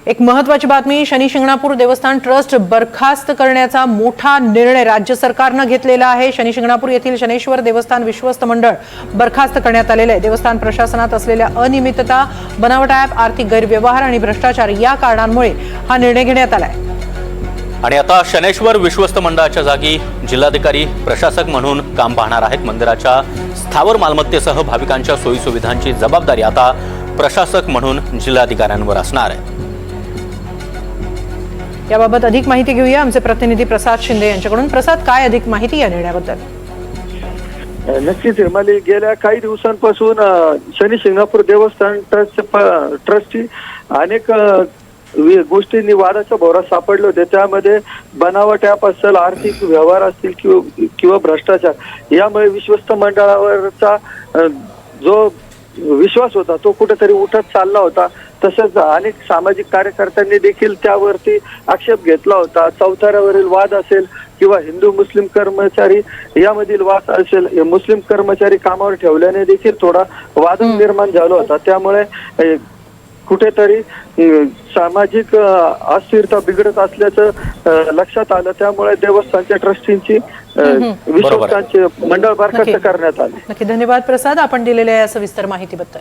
एक महत्त्वाची बातमी, शनी शिंगणापूर देवस्थान ट्रस्ट बरखास्त करण्याचा मोठा निर्णय राज्य सरकारने घेतलेला आहे। शनी शिंगणापूर येथील शनेश्वर देवस्थान विश्वस्त मंडळ बरखास्त करण्यात आलेले आहे। देवस्थान प्रशासनात असलेल्या अनियमितता, बनावट ॲप, आर्थिक गैरव्यवहार आणि भ्रष्टाचार या कारणांमुळे हा निर्णय घेण्यात आला आहे। आणि आता शनेश्वर विश्वस्त मंडळाच्या जागी जिल्हाधिकारी प्रशासक म्हणून काम पाहणार आहेत। मंदिराच्या स्थावर मालमत्तेसह भाविकांच्या सोयी सुविधांची जबाबदारी आता प्रशासक म्हणून जिल्हाधिकाऱ्यांवर असणार आहे। याबाबत अधिक माहिती घेऊया आमचे प्रतिनिधी प्रसाद शिंदे यांच्याकडून। प्रसाद, काय अधिक माहिती या निर्णयाबद्दल? नक्कीच हिमाली, गेल्या काही दिवसांपासून शनी शिंगणापूर देवस्थान ट्रस्टची अनेक गोष्टींनी वादाच्या भोवऱ्यात सापडले होते। त्यामध्ये बनावट ॲप असेल, आर्थिक व्यवहार असतील किंवा भ्रष्टाचार, यामुळे विश्वस्त मंडळावरचा जो विश्वास होता तो कुठेतरी उठत चालला होता। तसेच अनेक सामाजिक कार्यकर्त्यांनी देखील त्यावरती आक्षेप घेतला होता। चौथऱ्यावरील वाद असेल किंवा हिंदू मुस्लिम कर्मचारी यामधील वाद असेल, मुस्लिम कर्मचारी कामावर ठेवल्याने देखील थोडा वाद निर्माण झाला होता। त्यामुळे कुठेतरी सामाजिक अस्थिरता बिघडत असल्याचं लक्षात आलं। त्यामुळे देवस्थानच्या ट्रस्टींची विश्वस्तांचे मंडळ बरखास्त करण्यात आले। नक्की, धन्यवाद प्रसाद, आपण दिलेल्या या सविस्तर माहितीबद्दल।